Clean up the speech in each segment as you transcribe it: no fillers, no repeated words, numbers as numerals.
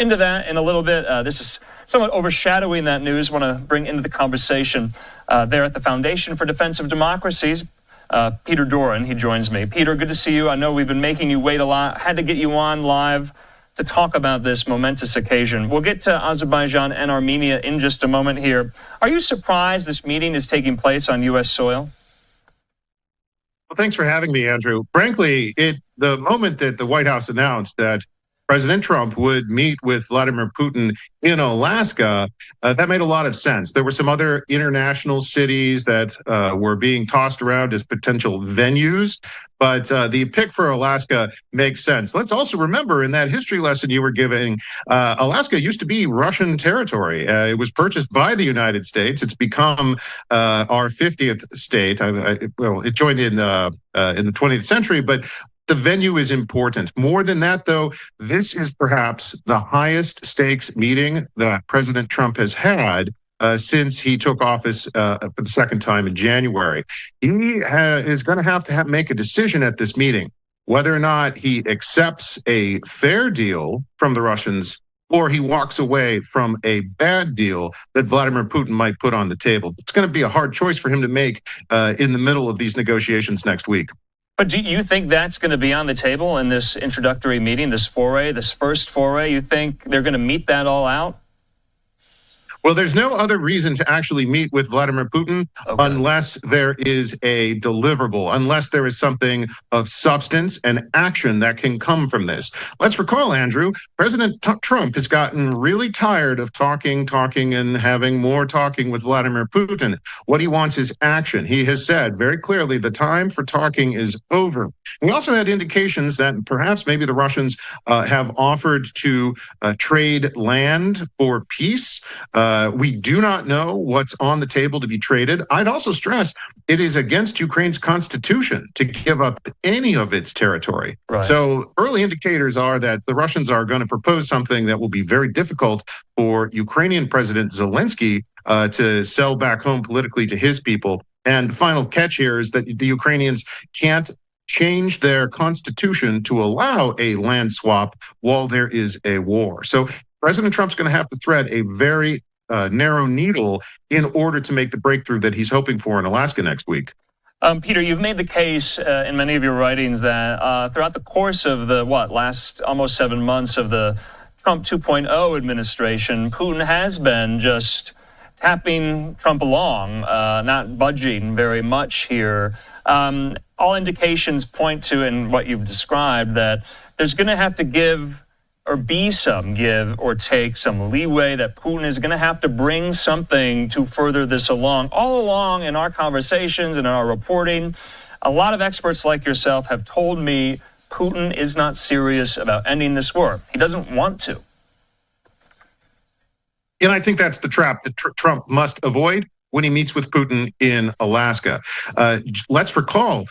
into that in a little bit. This is somewhat overshadowing that news. I want to bring into the conversation there at the Foundation for Defense of Democracies, Peter Doran. He joins me. Peter, good to see you. I know we've been making you wait a lot. Had to get you on live to talk about this momentous occasion. We'll get to Azerbaijan and Armenia in just a moment here. Are you surprised this meeting is taking place on U.S. soil? Well, thanks for having me, Andrew. Frankly, the moment that the White House announced that President Trump would meet with Vladimir Putin in Alaska, that made a lot of sense. There were some other international cities that were being tossed around as potential venues, but the pick for Alaska makes sense. Let's also remember in that history lesson you were giving, Alaska used to be Russian territory. It was purchased by the United States. It's become our 50th state. Well, it joined in the 20th century, but the venue is important. More than that, though, this is perhaps the highest stakes meeting that President Trump has had since he took office for the second time in January. He is going to have make a decision at this meeting whether or not he accepts a fair deal from the Russians or he walks away from a bad deal that Vladimir Putin might put on the table. It's going to be a hard choice for him to make in the middle of these negotiations next week. But do you think that's going to be on the table in this introductory meeting, this first foray? You think they're going to meet that all out? Well, there's no other reason to actually meet with Vladimir Putin unless there is a deliverable, unless there is something of substance and action that can come from this. Let's recall, Andrew, President Trump has gotten really tired of talking, and having more talking with Vladimir Putin. What he wants is action. He has said very clearly the time for talking is over. We also had indications that perhaps maybe the Russians have offered to trade land for peace. We do not know what's on the table to be traded. I'd also stress it is against Ukraine's constitution to give up any of its territory. Right. So early indicators are that the Russians are going to propose something that will be very difficult for Ukrainian President Zelensky to sell back home politically to his people. And the final catch here is that the Ukrainians can't change their constitution to allow a land swap while there is a war. So President Trump's going to have to thread a very narrow needle in order to make the breakthrough that he's hoping for in Alaska next week. Peter, you've made the case in many of your writings that throughout the course of the last almost 7 months of the Trump 2.0 administration, Putin has been just tapping Trump along, not budging very much here. All indications point to, in what you've described, that there's going to have to be some give or take, some leeway, that Putin is going to have to bring something to further this along. All along in our conversations and in our reporting, a lot of experts like yourself have told me Putin is not serious about ending this war. He doesn't want to. And I think that's the trap that Trump must avoid when he meets with Putin in Alaska. Let's recall,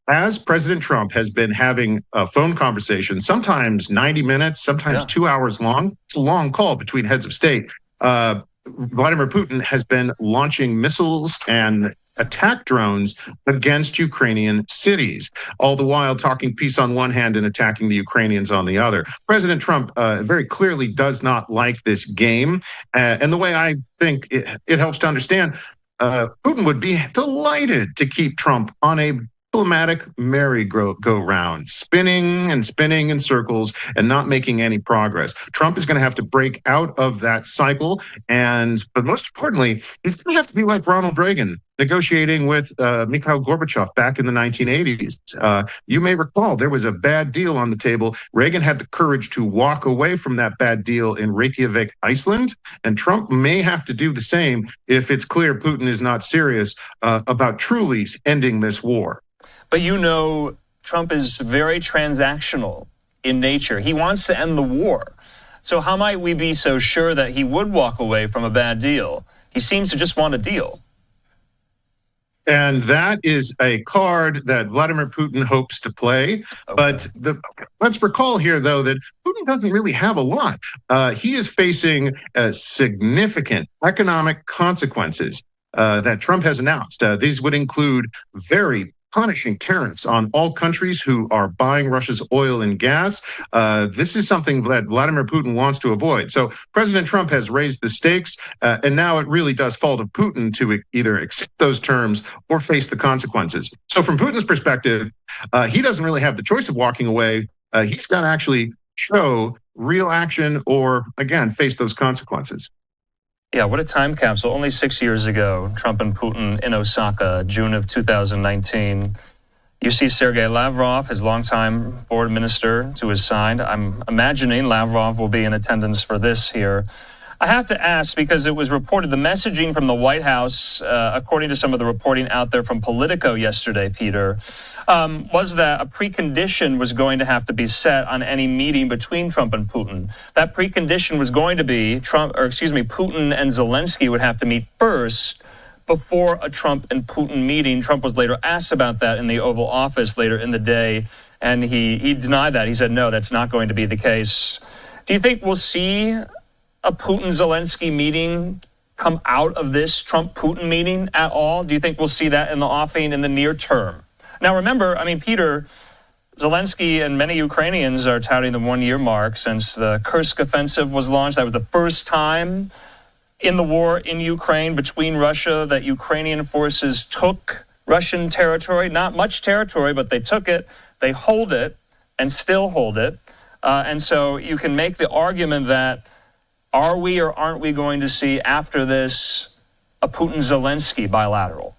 as President Trump has been having a phone conversation, sometimes 90 minutes, sometimes 2 hours long. It's a long call between heads of state. Vladimir Putin has been launching missiles and attack drones against Ukrainian cities, all the while talking peace on one hand and attacking the Ukrainians on the other. President Trump very clearly does not like this game. And the way I think it helps to understand, Putin would be delighted to keep Trump on a diplomatic merry-go-round, spinning and spinning in circles and not making any progress. Trump is going to have to break out of that cycle. But most importantly, he's going to have to be like Ronald Reagan, negotiating with Mikhail Gorbachev back in the 1980s. You may recall there was a bad deal on the table. Reagan had the courage to walk away from that bad deal in Reykjavik, Iceland, and Trump may have to do the same if it's clear Putin is not serious about truly ending this war. But Trump is very transactional in nature. He wants to end the war. So how might we be so sure that he would walk away from a bad deal? He seems to just want a deal. And that is a card that Vladimir Putin hopes to play. Okay. But let's recall here, though, that Putin doesn't really have a lot. He is facing significant economic consequences that Trump has announced. These would include very punishing tariffs on all countries who are buying Russia's oil and gas. This is something that Vladimir Putin wants to avoid. So President Trump has raised the stakes, and now it really does fall to Putin to either accept those terms or face the consequences. So from Putin's perspective, he doesn't really have the choice of walking away. He's got to actually show real action or, again, face those consequences. Yeah, what a time capsule. Only 6 years ago, Trump and Putin in Osaka, June of 2019. You see Sergei Lavrov, his longtime foreign minister, to his side. I'm imagining Lavrov will be in attendance for this here. I have to ask, because it was reported, the messaging from the White House, according to some of the reporting out there from Politico yesterday, Peter, was that a precondition was going to have to be set on any meeting between Trump and Putin. That precondition was going to be Putin and Zelensky would have to meet first before a Trump and Putin meeting. Trump was later asked about that in the Oval Office later in the day, and he denied that. He said, no, that's not going to be the case. Do you think we'll see a Putin-Zelensky meeting come out of this Trump-Putin meeting at all? Do you think we'll see that in the offing in the near term? Now, remember, Peter, Zelensky and many Ukrainians are touting the one-year mark since the Kursk offensive was launched. That was the first time in the war in Ukraine between Russia that Ukrainian forces took Russian territory. Not much territory, but they took it. They hold it and still hold it. And so you can make the argument that are we or aren't we going to see after this a Putin-Zelensky bilateral?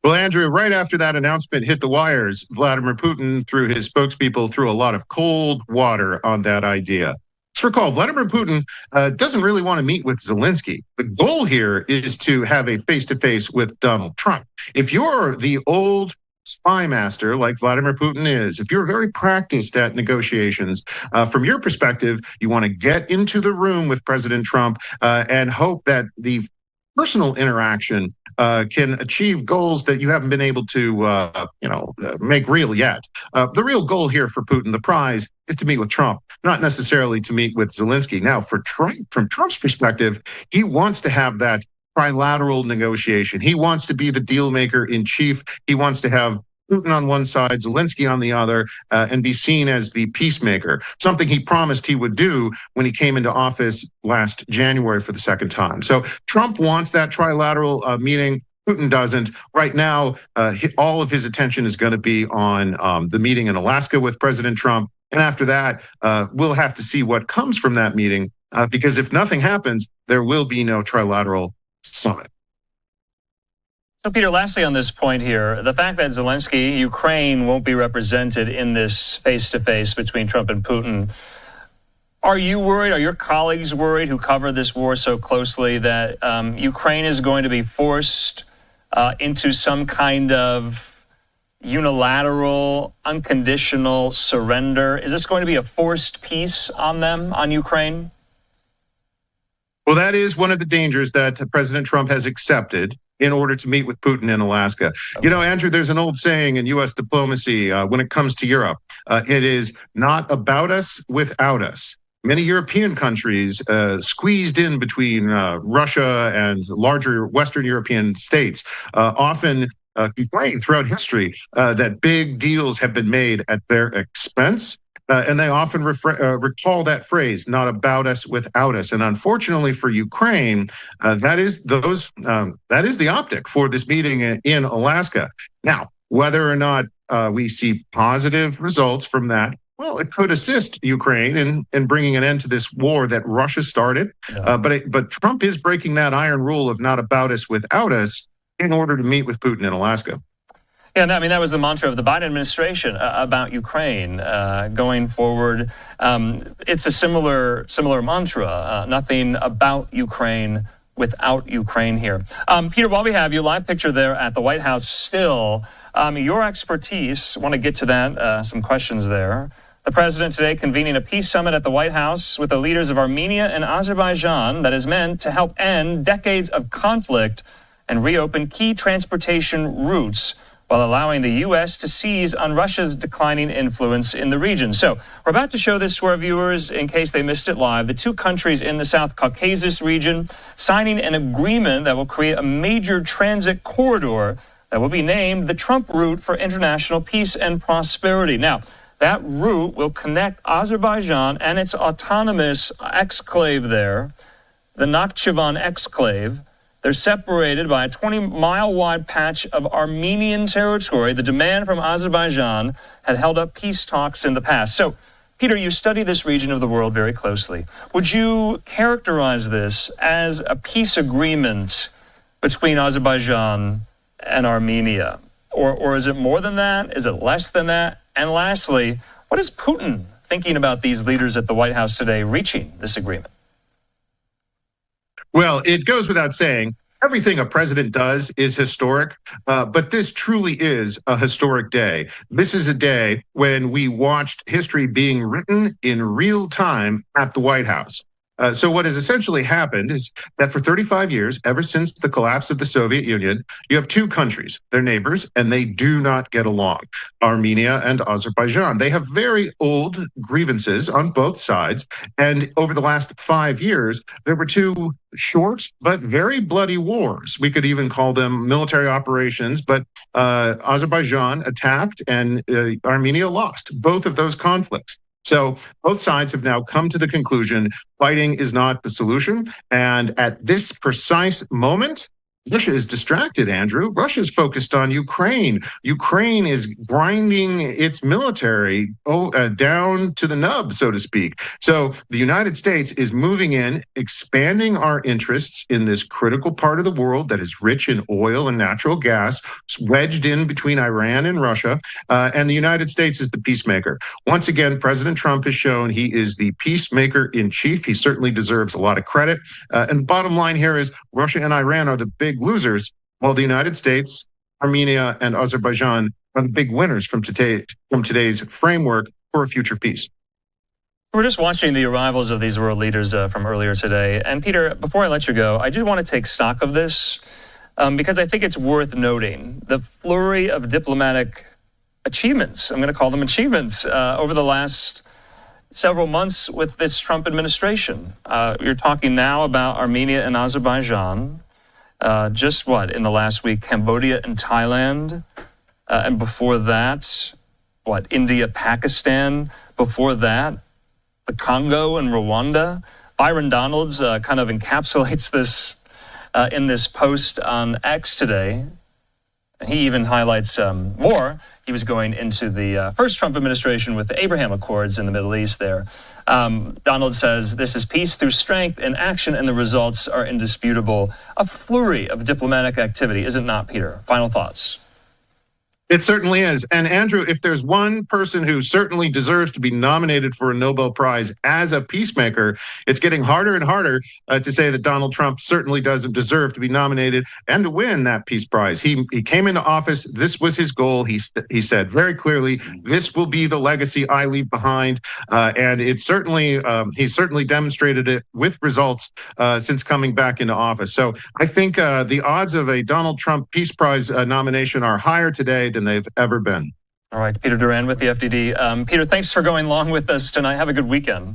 Well, Andrew, right after that announcement hit the wires, Vladimir Putin, through his spokespeople, threw a lot of cold water on that idea. Let's recall, Vladimir Putin doesn't really want to meet with Zelensky. The goal here is to have a face-to-face with Donald Trump. If you're the old spy master like Vladimir Putin is, if you're very practiced at negotiations, from your perspective, you want to get into the room with President Trump and hope that the personal interaction can achieve goals that you haven't been able to, make real yet. The real goal here for Putin, the prize, is to meet with Trump, not necessarily to meet with Zelensky. Now, for Trump, from Trump's perspective, he wants to have that trilateral negotiation. He wants to be the deal maker in chief. He wants to have Putin on one side, Zelensky on the other, and be seen as the peacemaker, something he promised he would do when he came into office last January for the second time. So Trump wants that trilateral meeting. Putin doesn't. Right now, all of his attention is going to be on the meeting in Alaska with President Trump. And after that, we'll have to see what comes from that meeting, because if nothing happens, there will be no trilateral summit. So, Peter, lastly on this point here, the fact that Zelensky, Ukraine, won't be represented in this face-to-face between Trump and Putin, are you worried, are your colleagues worried who cover this war so closely that Ukraine is going to be forced into some kind of unilateral, unconditional surrender? Is this going to be a forced peace on them, on Ukraine? Well, that is one of the dangers that President Trump has accepted in order to meet with Putin in Alaska. Okay. You know, Andrew, there's an old saying in U.S. diplomacy when it comes to Europe. It is not about us without us. Many European countries squeezed in between Russia and larger Western European states often complain throughout history that big deals have been made at their expense. And they often recall that phrase, not about us without us. And unfortunately for Ukraine, that is the optic for this meeting in Alaska. Now, whether or not we see positive results from that, well, it could assist Ukraine in bringing an end to this war that Russia started. Yeah. But Trump is breaking that iron rule of not about us without us in order to meet with Putin in Alaska. Yeah, I mean, that was the mantra of the Biden administration about Ukraine going forward. It's a similar mantra, nothing about Ukraine without Ukraine here. Peter, while we have you, live picture there at the White House still. Your expertise, want to get to that, some questions there. The president today convening a peace summit at the White House with the leaders of Armenia and Azerbaijan that is meant to help end decades of conflict and reopen key transportation routes while allowing the U.S. to seize on Russia's declining influence in the region. So we're about to show this to our viewers in case they missed it live. The two countries in the South Caucasus region signing an agreement that will create a major transit corridor that will be named the Trump route for international peace and prosperity. Now, that route will connect Azerbaijan and its autonomous exclave there, the Nakhchivan exclave. They're separated by a 20-mile-wide patch of Armenian territory. The demand from Azerbaijan had held up peace talks in the past. So, Peter, you study this region of the world very closely. Would you characterize this as a peace agreement between Azerbaijan and Armenia? Or is it more than that? Is it less than that? And lastly, what is Putin thinking about these leaders at the White House today reaching this agreement? Well, it goes without saying, everything a president does is historic, but this truly is a historic day. This is a day when we watched history being written in real time at the White House. So what has essentially happened is that for 35 years, ever since the collapse of the Soviet Union, you have two countries, they're neighbors, and they do not get along, Armenia and Azerbaijan. They have very old grievances on both sides. And over the last 5 years, there were two short but very bloody wars. We could even call them military operations, but Azerbaijan attacked and Armenia lost both of those conflicts. So both sides have now come to the conclusion fighting is not the solution. And at this precise moment, Russia is distracted, Andrew. Russia is focused on Ukraine. Ukraine is grinding its military down to the nub, so to speak. So the United States is moving in, expanding our interests in this critical part of the world that is rich in oil and natural gas, wedged in between Iran and Russia. And the United States is the peacemaker. Once again, President Trump has shown he is the peacemaker in chief. He certainly deserves a lot of credit. And the bottom line here is Russia and Iran are the big losers, while the United States, Armenia, and Azerbaijan are the big winners from today's framework for a future peace. We're just watching the arrivals of these world leaders from earlier today. And Peter, before I let you go, I do want to take stock of this because I think it's worth noting the flurry of diplomatic achievements, I'm going to call them achievements, over the last several months with this Trump administration. You're talking now about Armenia and Azerbaijan. Just in the last week, Cambodia and Thailand, and before that, India, Pakistan, before that, the Congo and Rwanda. Byron Donalds kind of encapsulates this in this post on X today. He even highlights more. He was going into the first Trump administration with the Abraham Accords in the Middle East there. Donald says, this is peace through strength and action, and the results are indisputable. A flurry of diplomatic activity, is it not, Peter? Final thoughts. It certainly is. And Andrew, if there's one person who certainly deserves to be nominated for a Nobel Prize as a peacemaker, it's getting harder and harder to say that Donald Trump certainly doesn't deserve to be nominated and to win that Peace Prize. He came into office. This was his goal. He said very clearly, this will be the legacy I leave behind. And it's certainly he's certainly demonstrated it with results since coming back into office. So I think the odds of a Donald Trump Peace Prize nomination are higher today than they've ever been. All right, Peter Doran with the FDD. Peter, thanks for going along with us tonight. Have a good weekend.